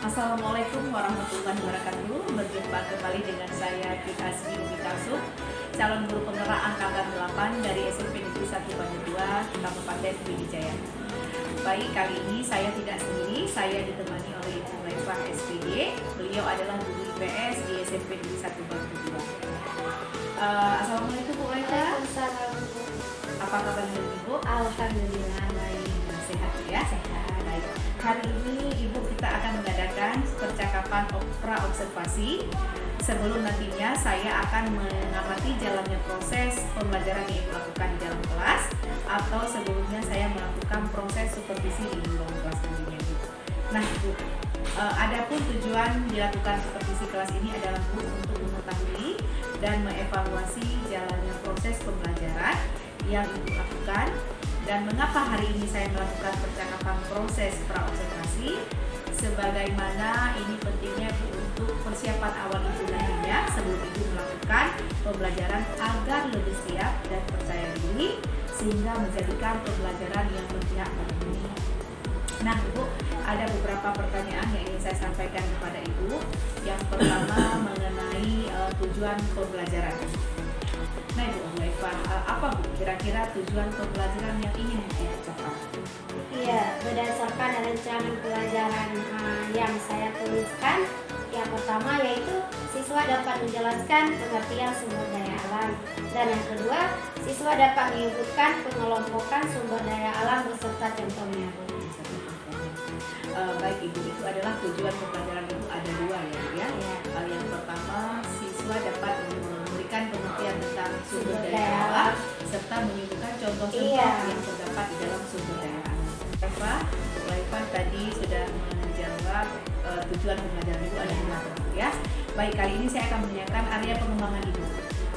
Assalamualaikum warahmatullahi wabarakatuh. Berjumpa kembali dengan saya Tika Asmi Kasub, calon guru penggerak angkatan 8 dari SMP Negeri 1 Banyu 2, Kabupaten Pidijaya. Baik, kali ini saya tidak sendiri, saya ditemani oleh Ibu Laifah SPD. Beliau adalah guru IPS di SMP Negeri 1 Banyu 2. Assalamualaikum Bu Laifah. Assalamualaikum. Apa kabar Ibu? Alhamdulillah baik. Sehat ya? Sehat. Baik. Hari ini Ibu kita akan mengadakan percakapan pra-observasi. Sebelum nantinya saya akan mengamati jalannya proses pembelajaran yang Ibu lakukan di dalam kelas, atau sebelumnya saya melakukan proses supervisi di dalam kelas nantinya Ibu. Nah Ibu, adapun tujuan dilakukan supervisi kelas ini adalah Bu untuk mengetahui dan mengevaluasi jalannya proses pembelajaran yang Ibu lakukan. Dan mengapa hari ini saya melakukan percakapan proses pra-observasi, sebagaimana ini pentingnya untuk persiapan awal Ibu nantinya sebelum Ibu melakukan pembelajaran agar lebih siap dan percaya diri, sehingga menjadikan pembelajaran yang berpihak pada diri. Nah Ibu, ada beberapa pertanyaan yang ingin saya sampaikan kepada Ibu. Yang pertama mengenai tujuan pembelajaran. Nah Ibu Laifah, apa Bu kira-kira tujuan pembelajaran yang ingin Ibu capai? Iya, berdasarkan rancangan pelajaran yang saya tuliskan, yang pertama yaitu siswa dapat menjelaskan pengertian sumber daya alam, dan yang kedua siswa dapat menyebutkan pengelompokan sumber daya alam beserta contohnya. Baik Ibu, itu adalah tujuan pembelajaran Ibu ada dua ya. Yang pertama, siswa dapat memberikan pengertian tentang sumber daya alam serta menyebutkan contoh-contoh yang terdapat di dalam sumber daya alam. Bu Laifah tadi sudah menjawab tujuan pembelajaran Ibu ada dua ya. Baik, kali ini saya akan menanyakan area pengembangan Ibu.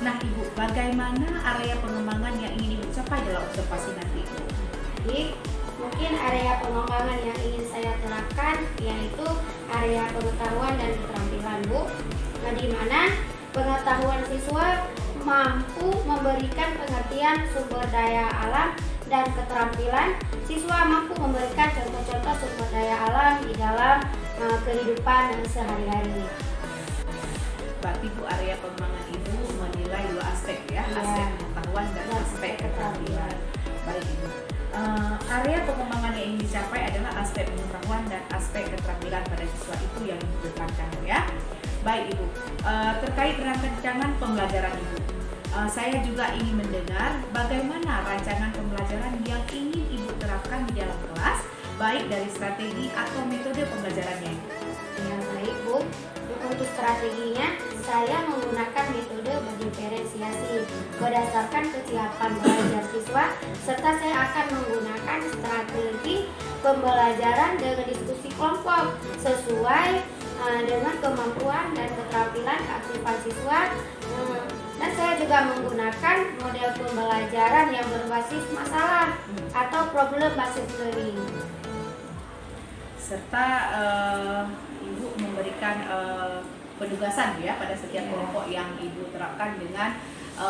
Nah Ibu, bagaimana area pengembangan yang ingin Ibu capai dalam observasi nanti Ibu? Jadi, mungkin area pengembangan yang ingin saya terapkan yaitu area pengetahuan dan keterampilan Bu. Nah, di mana pengetahuan siswa mampu memberikan pengertian sumber daya alam, dan keterampilan siswa mampu memberikan contoh-contoh sumber daya alam di dalam kehidupan sehari-hari. Berarti Bu, area pengembangan Ibu menilai dua aspek ya, aspek pengetahuan dan aspek keterampilan. Baik Ibu, area pengembangan yang ingin dicapai adalah aspek pengetahuan dan aspek keterampilan pada siswa itu yang Ibu tekankan ya. Baik Ibu, terkait rancangan pembelajaran Ibu, saya juga ingin mendengar bagaimana rancangan pembelajaran yang ingin Ibu terapkan di dalam kelas, baik dari strategi atau metode pembelajarannya. Ya baik Bu, untuk strateginya saya menggunakan metode berdiferensiasi berdasarkan kesiapan belajar siswa, serta saya akan menggunakan strategi pembelajaran dengan diskusi kelompok sesuai dengan kemampuan dan keterampilan keaktifan siswa. Dan saya juga menggunakan model pembelajaran yang berbasis masalah atau problem based learning. Serta Ibu memberikan penugasan ya pada setiap kelompok yang Ibu terapkan dengan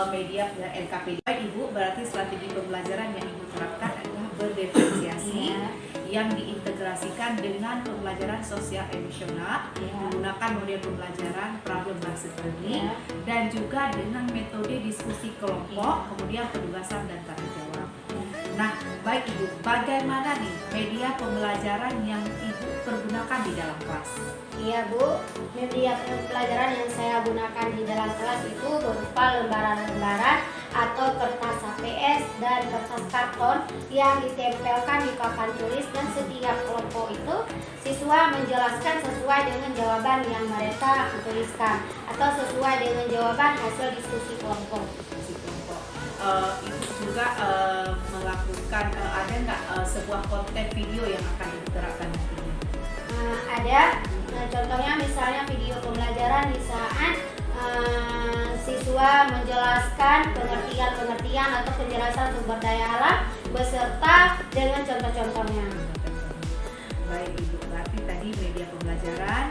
media NKPD. Ibu, berarti strategi pembelajaran yang Ibu terapkan adalah berdiferensiasi yang diintegrasikan dengan pembelajaran sosial emosional menggunakan model pembelajaran problem based learning dan juga dengan metode diskusi kelompok, kemudian penugasan dan tanya jawab. Nah, baik Ibu, bagaimana nih media pembelajaran yang Ibu pergunakan di dalam kelas? Iya Bu, media pembelajaran yang saya gunakan di dalam kelas itu berupa lembaran-lembaran atau kertas HPS dan kertas karton yang ditempelkan di papan tulis, dan setiap kelompok itu siswa menjelaskan sesuai dengan jawaban yang mereka tuliskan atau sesuai dengan jawaban hasil diskusi kelompok. Ibu juga melakukan ada nggak sebuah konten video yang akan diterapkan nantinya? Ada, contohnya misalnya video pembelajaran di saat siswa menjelaskan pengertian atau penjelasan sumber daya alam beserta dengan contoh-contohnya. Baik Ibu, berarti tadi media pembelajaran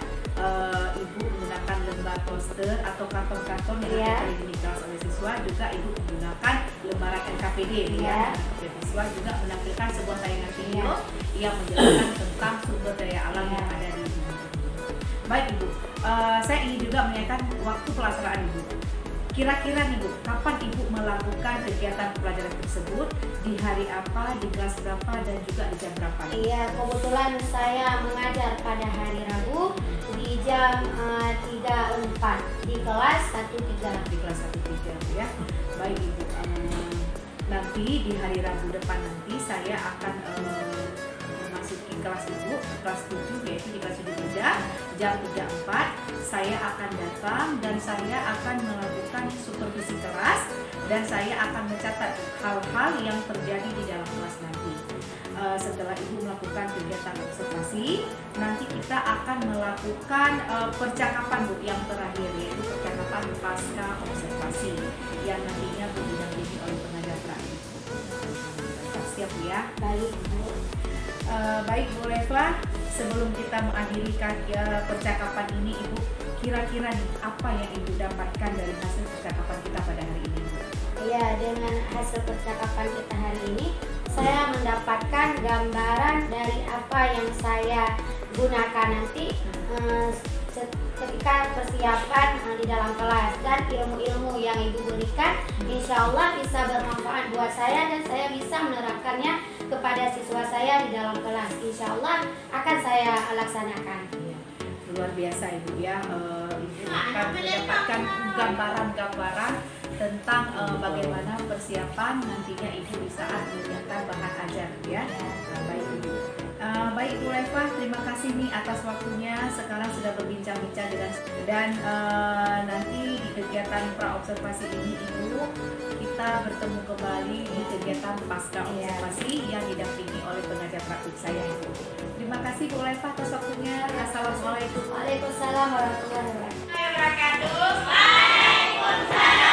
Ibu menggunakan lembar poster atau karton-karton yang akan dikelas oleh siswa, juga Ibu menggunakan lembaran NKPD ya. Siswa juga menampilkan sebuah tayangan video yang menjelaskan tentang sumber daya alam yang ada di dunia. Baik Ibu, saya ingin juga menanyakan waktu pelaksanaan Ibu. Kira-kira nih Bu, kapan Ibu melakukan kegiatan pembelajaran tersebut? Di hari apa, di kelas berapa, dan juga di jam berapa? Iya, kebetulan saya mengajar pada hari Rabu di jam 3.4 di kelas 1.3. Di kelas 1.3 ya. Baik Ibu, nanti di hari Rabu depan nanti saya akan memasuki kelas Ibu, kelas 7, yaitu di kelas 7.3 jam 3.4. Saya akan datang dan saya akan melakukan supervisi keras dan saya akan mencatat hal-hal yang terjadi di dalam kelas nanti. Setelah Ibu melakukan kegiatan observasi, nanti kita akan melakukan percakapan Bu yang terakhir, yaitu percakapan pasca observasi yang nantinya Bu didampingi oleh pengajar praktik. Siap ya? Baik Bu. Baik Bu Leva, sebelum kita mengakhiri percakapan ini Ibu, kira-kira nih apa yang Ibu dapatkan dari hasil percakapan kita pada hari ini Bu? Ya, dengan hasil percakapan kita hari ini, saya mendapatkan gambaran dari apa yang saya gunakan nanti ketika persiapan di dalam kelas, dan ilmu-ilmu yang Ibu berikan insya Allah bisa bermanfaat buat saya dan saya bisa menerapkannya kepada siswa saya di dalam kelas. Insya Allah akan saya laksanakan. Luar biasa Ibu ya, Ibu akan mendapatkan gambaran-gambaran tentang bagaimana persiapan nantinya Ibu di saat menyiapkan bahan ajar ya. Baik Ibu. Baik Bu Leva, terima kasih nih atas waktunya. Sekarang sudah berbincang-bincang dan nanti di kegiatan pra-observasi ini Ibu, kita bertemu kembali di kegiatan pasca observasi yang didampingi oleh pengajar praktik saya Ibu. Terima kasih Bu Leva atas waktunya. Assalamualaikum. Waalaikumsalam warahmatullahi wabarakatuh. Waalaikumsalam.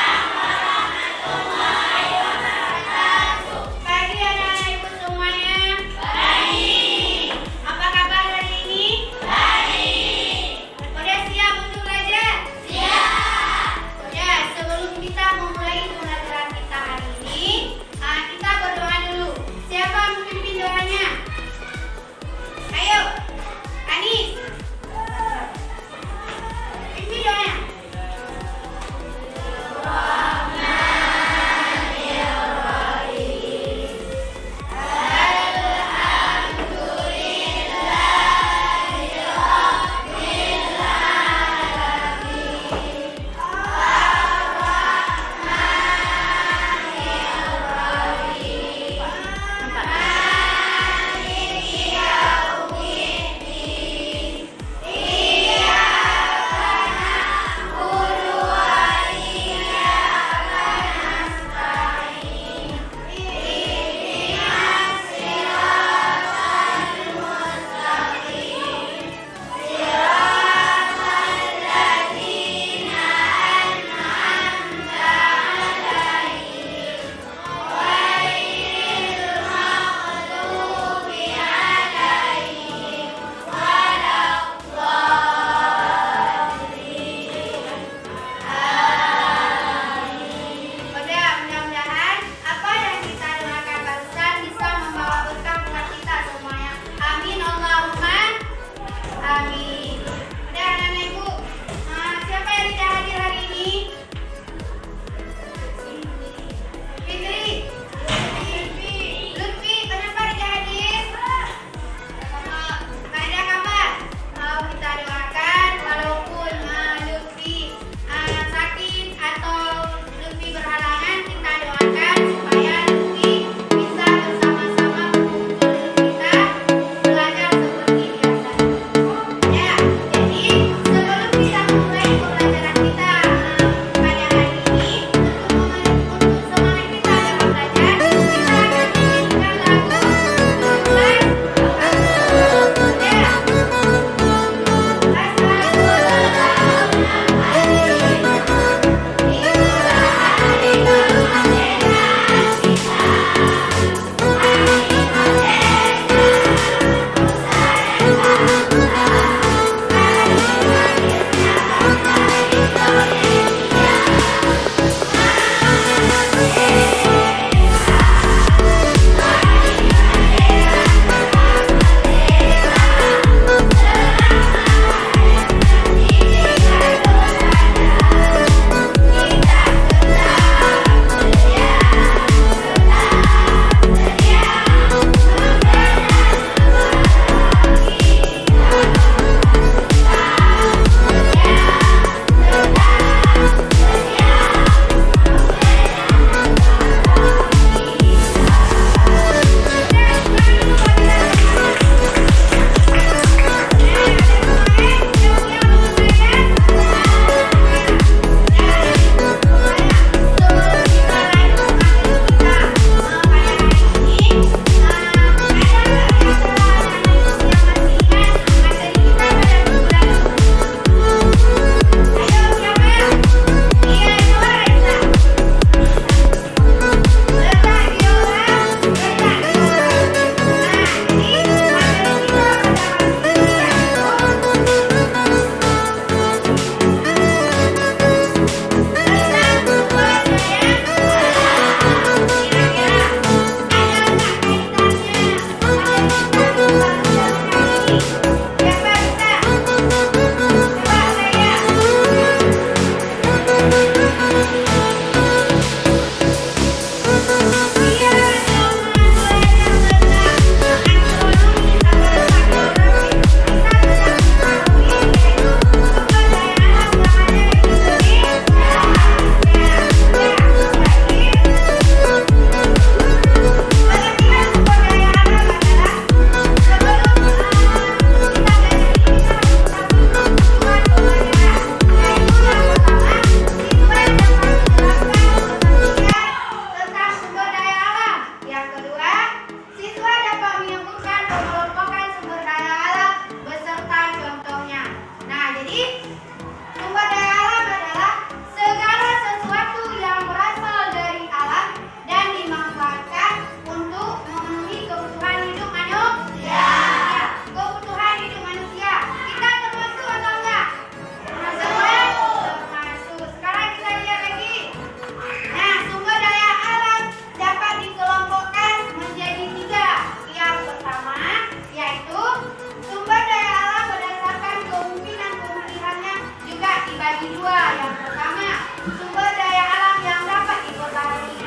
bagi dua. Yang pertama, sumber daya alam yang dapat diperbarui,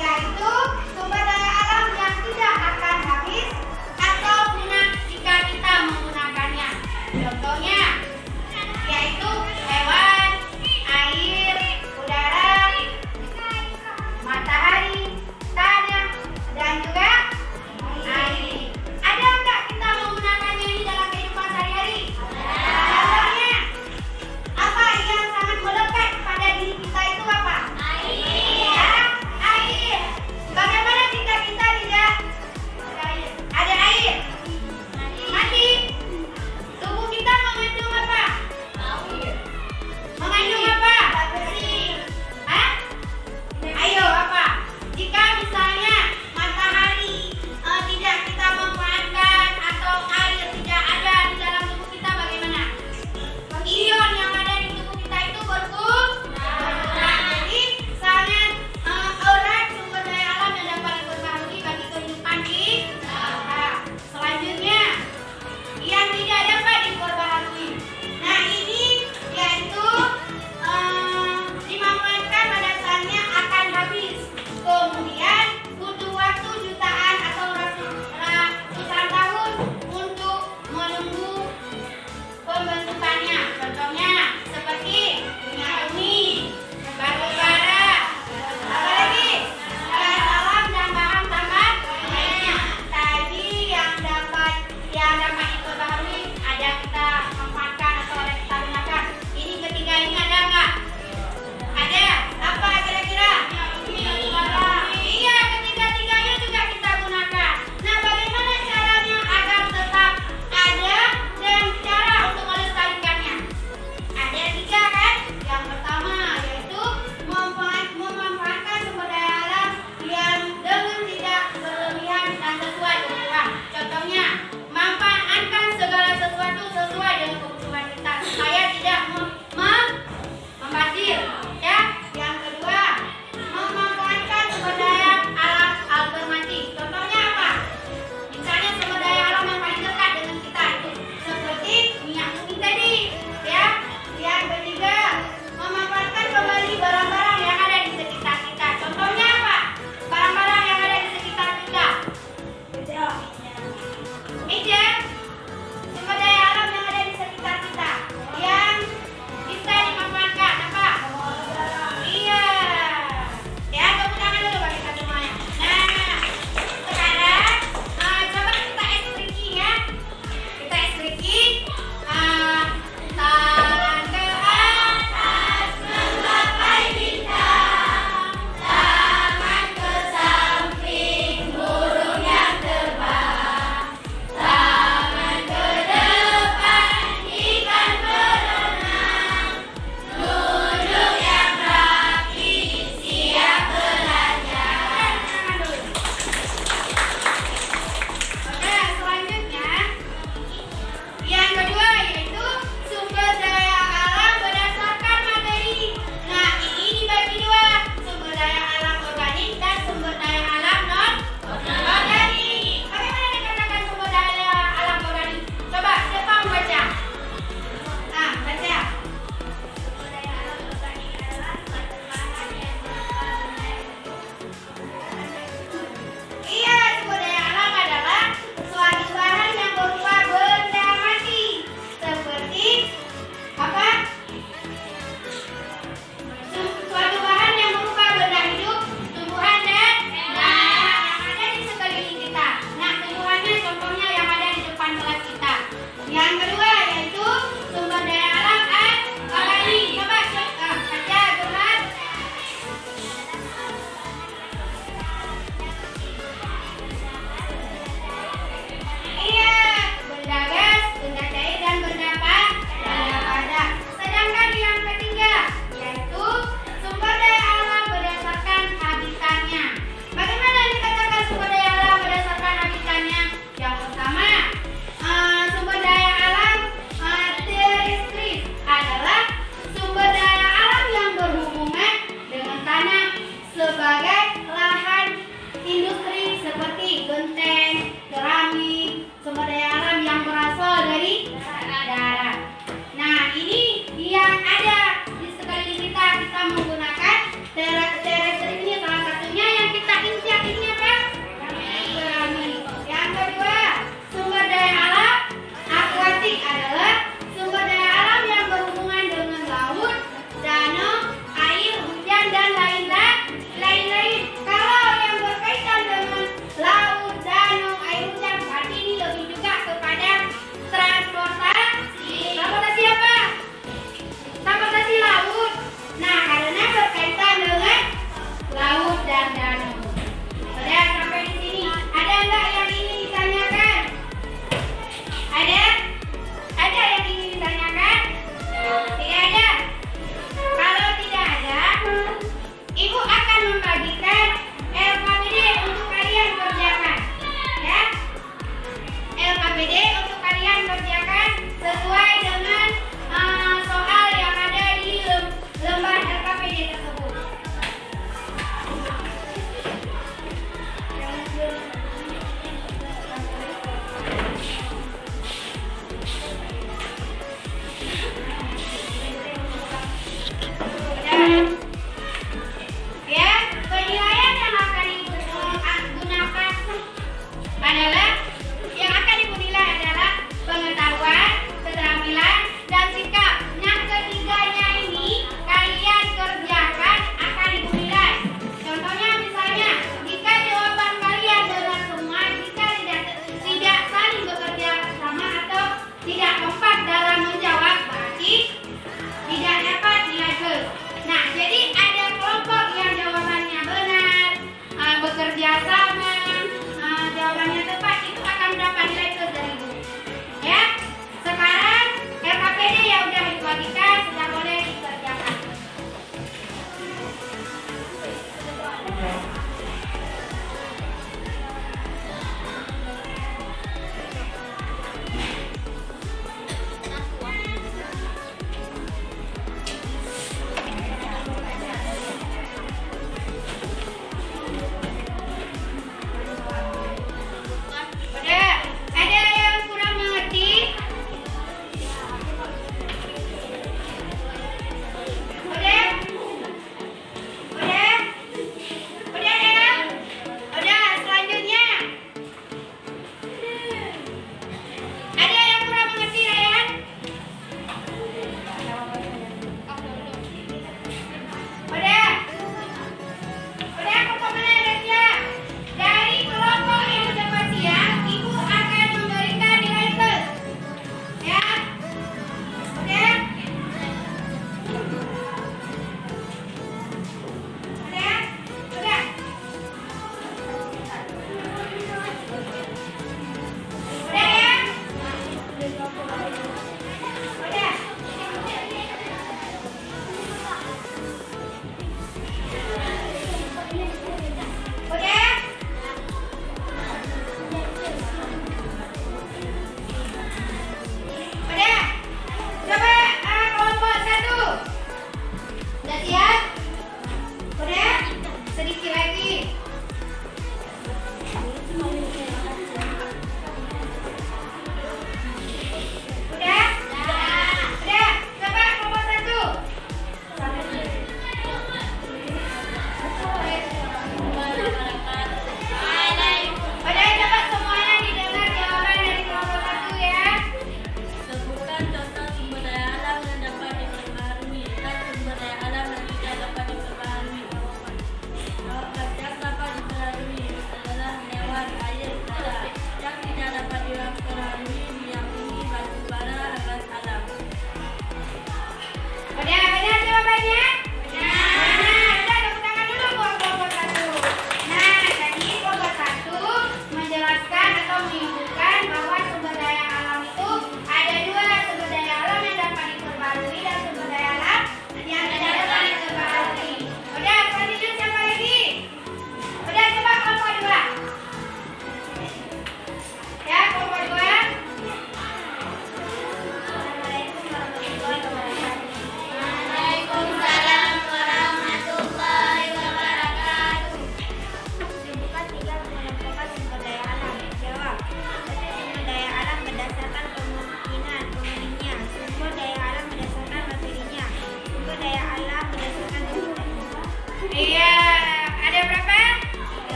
yaitu sumber daya alam yang tidak akan habis atau punah jika kita menggunakannya. Contohnya, yaitu hewan, air, udara, matahari, tanah, dan juga air. Ada nggak kita menggunakannya ini dalam kehidupan sehari-hari? Contohnya,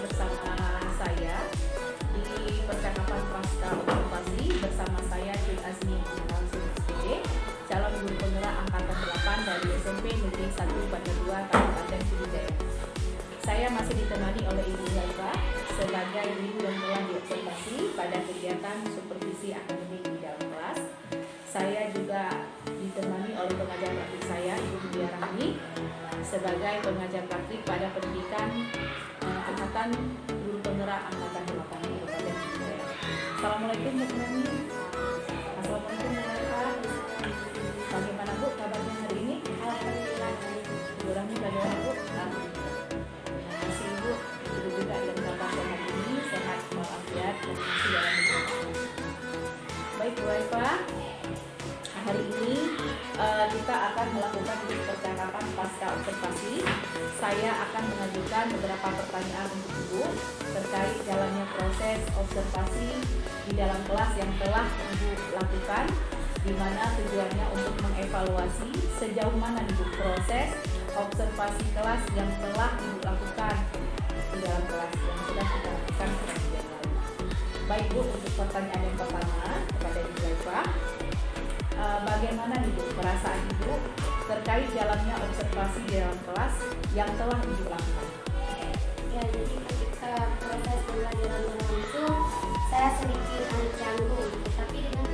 bersama saya di percakapan pasca observasi bersama saya Cik Azmi langsung SPD, calon guru penggerak angkatan 8 dari SMP Negeri 1 Bandar 2 Kabupaten Pidijaya. Saya masih ditemani oleh Ibu Zaifa sebagai guru yang telah diobservasi pada kegiatan supervisi akademik di dalam kelas. Saya juga ditemani oleh pengajar praktik saya, Ibu Budia Rahmi, sebagai pengajar praktik pada pendidikan angkatan guru penggerak angkatan 8 Kabupaten Pidijaya. Assalamualaikum Bu Rahmi. Assalamualaikum Bu Zaifa. Bagaimana Bu kabarnya hari ini? Alhamdulillah. Bu Rahmi bagaimana Bu? Alhamdulillah. Terima kasih Ibu. Ibu juga yang kabar sehat ini, sehat walafiat dan masih dalam hidup. Baik Bu Zaifa. Hari ini kita akan melakukan percakapan pasca observasi. Saya akan mengajukan beberapa pertanyaan untuk Ibu terkait jalannya proses observasi di dalam kelas yang telah Ibu lakukan, di mana tujuannya untuk mengevaluasi sejauh mana Ibu proses observasi kelas yang telah Ibu lakukan di dalam kelas yang sudah kita lakukan selanjutnya. Baik Bu, untuk pertanyaan yang pertama kepada Ibu Zaifa. Bagaimana Ibu perasaan Ibu terkait jalannya observasi di dalam kelas yang telah Ibu lakukan? Ya, jadi ketika proses pembelajaran berlangsung, saya sedikit canggung, tetapi dengan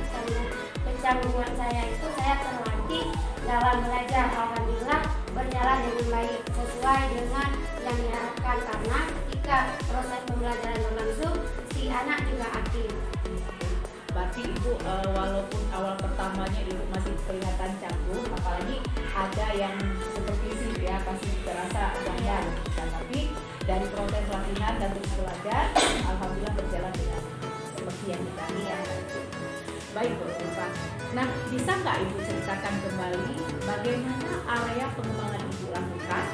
kecanggungan saya itu saya terlatih dalam belajar. Alhamdulillah berjalan dengan baik sesuai dengan yang diharapkan, karena ketika proses pembelajaran berlangsung si anak juga aktif. Berarti Ibu walaupun awal pertamanya Ibu masih kelihatan canggung, apalagi ada yang supervisi ya, pasti terasa janggal, tapi dari proses latihan dan terus belajar, alhamdulillah berjalan dengan seperti yang kita lihat. Baik Bu Zaifa. Nah, bisa nggak Ibu ceritakan kembali bagaimana area pengembangan Ibu lakukan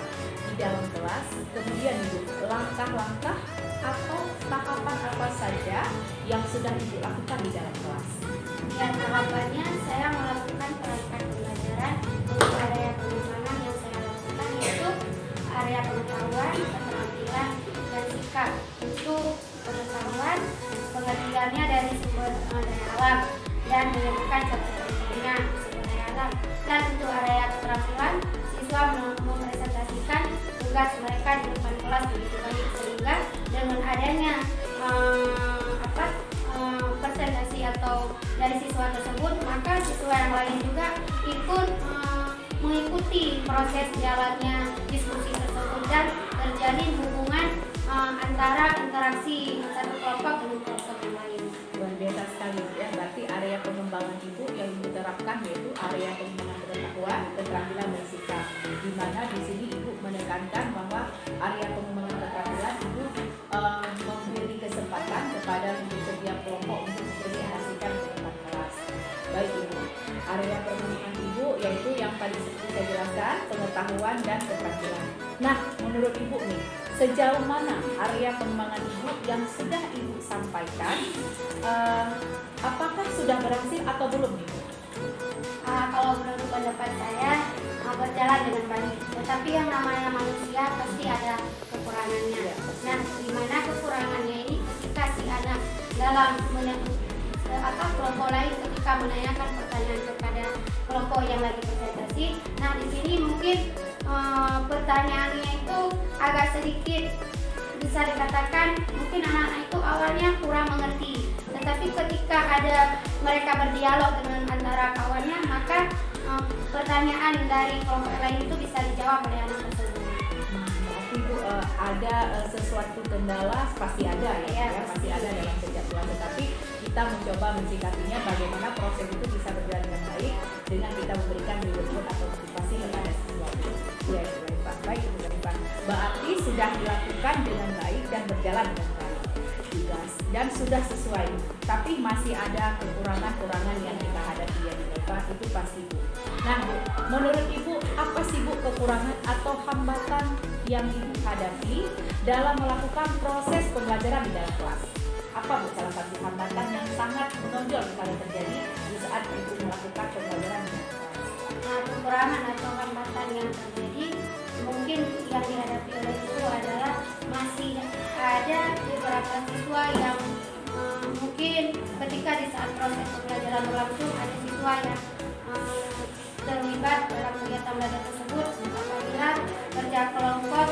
di dalam kelas, kemudian Ibu langkah-langkah atau tahapan apa saja yang sudah Ibu lakukan di dalam kelas? Ya, tahapannya saya melakukan perangkat pembelajaran untuk area pengembangan yang saya lakukan, yaitu area pengetahuan, keterampilan, dan sikap. Untuk pengetahuan, pengertiannya dari sumber daya alam dan menemukan contoh-contohnya sumber daya alam. Dan untuk area keterampilan, siswa mempresentasikan tugas mereka di depan kelas begitu baik, sehingga dengan adanya presentasi atau dari siswa tersebut, maka siswa yang lain juga ikut mengikuti proses jalannya diskusi tersebut dan terjalin hubungan antara interaksi satu kelompok dengan kelompok yang lain. Luar biasa sekali ya, berarti area pengembangan Ibu yang Ibu terapkan yaitu area pengembangan pengetahuan, keterampilan dan sikap. Di mana di sini Ibu menekankan bahwa area pengembangan keterampilan Ibu memberi kesempatan kepada untuk setiap kelompok untuk mempresentasikan ke depan kelas. Baik Ibu, area pengembangan Ibu yaitu yang tadi seperti saya jelaskan, pengetahuan dan keterampilan. Nah, menurut Ibu nih, sejauh mana area pengembangan Ibu yang sudah Ibu sampaikan, apakah sudah berhasil atau belum Ibu? Kalau menurut pendapat saya berjalan dengan baik, tetapi yang namanya manusia pasti ada kekurangannya. Ya. Nah, di mana kekurangannya ini ketika si anak dalam kelompok lain ketika menanyakan pertanyaan kepada kelompok yang lagi presentasi. Nah, di sini mungkin pertanyaannya itu agak sedikit bisa dikatakan mungkin anak-anak itu awalnya kurang mengerti, tetapi ketika ada mereka berdialog dengan antara kawannya, maka pertanyaan dari kelompok lain itu bisa dijawab oleh anak tersebut. Berarti Bu ada sesuatu kendala pasti ada ya, pasti ada dalam setiap kelas, tetapi kita mencoba mensikapinya bagaimana proses itu bisa berjalan dengan baik dengan kita memberikan reward atau motivasi kepada siswa. Ya, Pak. Baik, Pak. Berarti sudah dilakukan dengan baik dan berjalan dengan baik dan sudah sesuai. Tapi masih ada kekurangan-kekurangan yang kita hadapi ya, Pak. Itu pasti Bu. Nah, Bu, menurut Ibu apa sih Bu kekurangan atau hambatan yang Ibu hadapi dalam melakukan proses pembelajaran di dalam kelas? Apa Bu salah satu hambatan yang sangat menonjol kalau terjadi di saat Ibu melakukan pembelajaran di dalam kelas? Kekurangan atau hambatan yang terjadi mungkin yang dihadapi oleh guru adalah masih ada beberapa siswa yang mungkin ketika di saat proses pembelajaran berlangsung ada siswa yang terlibat dalam kegiatan belajar tersebut apabila kerja kelompok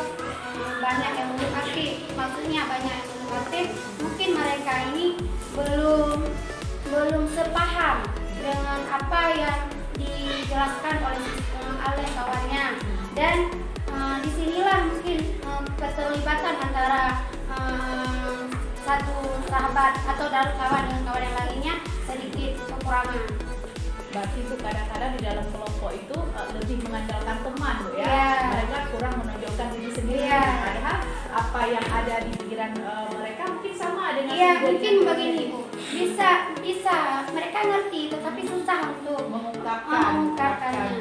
banyak yang belum aktif, maksudnya banyak yang belum aktif, mungkin mereka ini belum sepaham dengan apa yang dijelaskan oleh kawannya, dan disinilah mungkin keterlibatan antara satu sahabat atau dari kawan dengan kawan yang lainnya sedikit kekurangan. Berarti itu kadang-kadang di dalam kelompok itu lebih mengandalkan teman, Bu, ya. Yeah. Mereka kurang menonjolkan diri sendiri. Yeah. Padahal apa yang ada di pikiran mereka mungkin sama dengan Mungkin begini, Bu. Bisa mereka ngerti tetapi susah untuk mengungkapkan,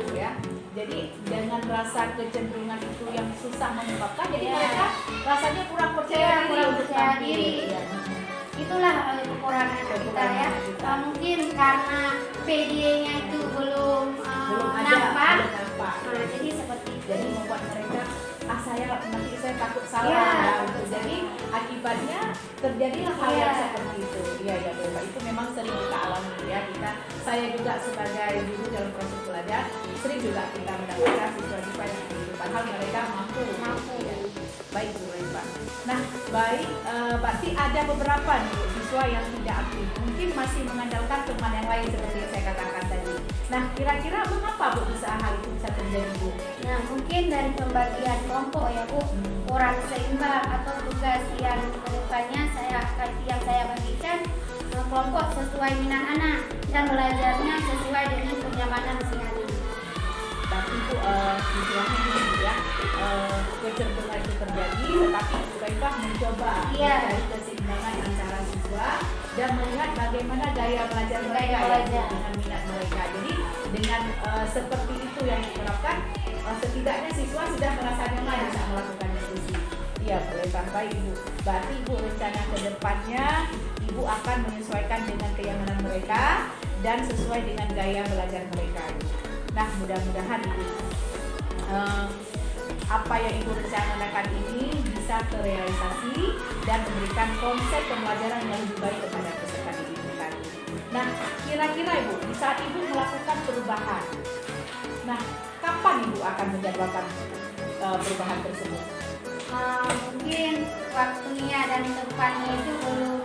Bu, ya. Jadi dengan rasa kecenderungan itu yang susah mengungkapkan, jadi mereka rasanya kurang percaya diri untuk tampil. Ya. Itulah kekurangan kita, ya. Mungkin karena PD-nya itu belum nampak. Jadi seperti itu. Jadi membuat mereka nanti saya takut salah. Jadi akibatnya terjadilah hal yang seperti itu. Iya, Bapak. Itu memang sering kita alami, ya. Saya juga sebagai guru dalam proses belajar sering juga kita mendapatkan siswa-siswa yang begitu. Padahal mereka mampu. Ya. Baik, Bu Raifa. Nah, baik. Berarti ada beberapa nih siswa yang tidak aktif. Mungkin masih mengandalkan teman yang lain seperti yang saya katakan tadi. Nah, kira-kira mengapa, Bu, bisa hal itu bisa terjadi, Bu? Nah, mungkin dari pembagian kelompok, ya, Bu, kurang seimbang atau tugas yang kedepannya yang saya bagikan kelompok sesuai minat anak dan belajarnya sesuai dengan kenyamanan si anak. Tapi itu istilahnya gini, ya, kecenderungan itu terjadi, tetapi Bu Raifa mencoba mencari keseimbangan antara siswa dan melihat bagaimana gaya belajar mereka dengan minat mereka. Jadi dengan seperti itu yang diterapkan, setidaknya siswa sudah merasa nyaman bisa melakukan diskusi. Iya, Bu Raifa. Baik, Ibu. Berarti Ibu rencana ke depannya Ibu akan menyesuaikan dengan kenyamanan mereka dan sesuai dengan gaya belajar mereka. Nah, mudah-mudahan Ibu apa yang Ibu rencanakan ini bisa terrealisasi dan memberikan konsep pembelajaran yang lebih baik kepada peserta didik tadi. Nah, kira-kira Ibu, di saat Ibu melakukan perubahan, nah, kapan Ibu akan menjadwalkan perubahan tersebut? Mungkin waktunya dan tempatnya itu belum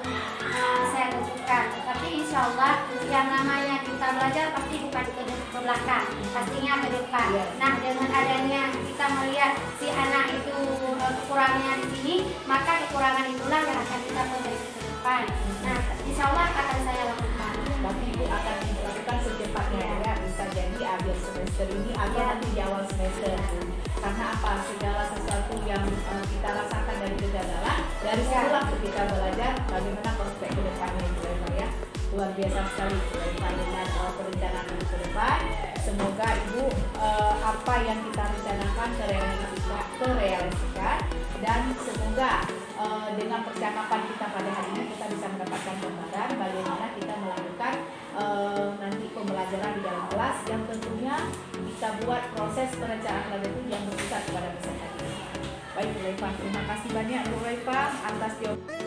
saya tentukan, tapi insya Allah yang namanya kita belajar pasti bukan ke belakang, pastinya ke depan. Nah, dengan adanya kita melihat si anak itu kekurangannya di sini, maka kekurangan itulah yang akan kita perbaiki ke depan. Nah, insya Allah akan saya lakukan. Tapi Ibu akan melakukan secepatnya, ya, bisa jadi akhir semester ini atau nanti di awal semester. Karena apa? Segala sesuatu yang kita rasakan dari kegagalan, dari situlah kita belajar bagaimana prospek ke depannya, Bu Raifa, ya. Luar biasa sekali, Bu Raifa, dengan perencanaan Ibu ke depan. Semoga Ibu apa yang kita rencanakan terrealisasikan, dan semoga dengan percakapan kita pada hari ini kita bisa mendapatkan gambaran bagaimana kita melakukan nanti pembelajaran di dalam kelas yang tentunya kita buat proses perencanaan belajar itu yang berpusat kepada peserta didik. Baik, Bu Raifa, terima kasih banyak Bu Raifa atas jawaban.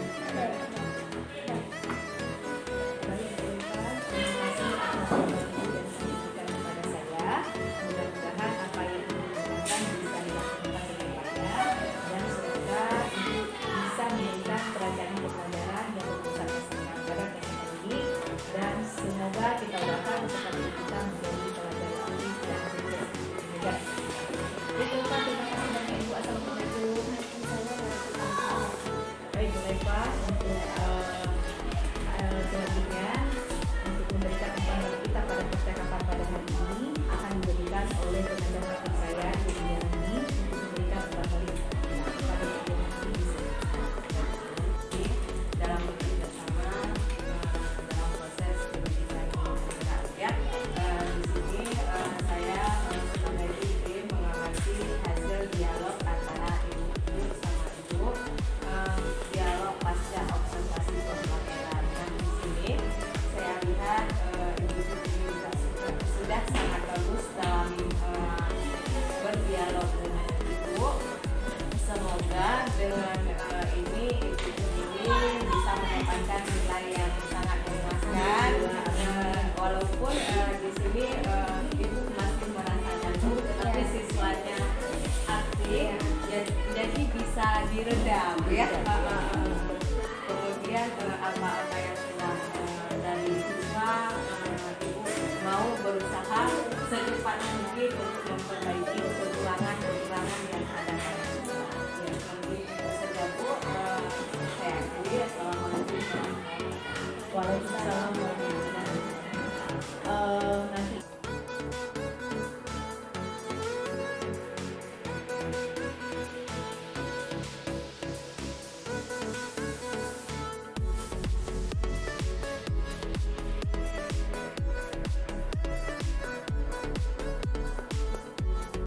mendapatkan nilai yang sangat memuaskan. Walaupun di sini ibu masih merasa ngantuk, tetapi siswanya aktif, jadi bisa diredam ya.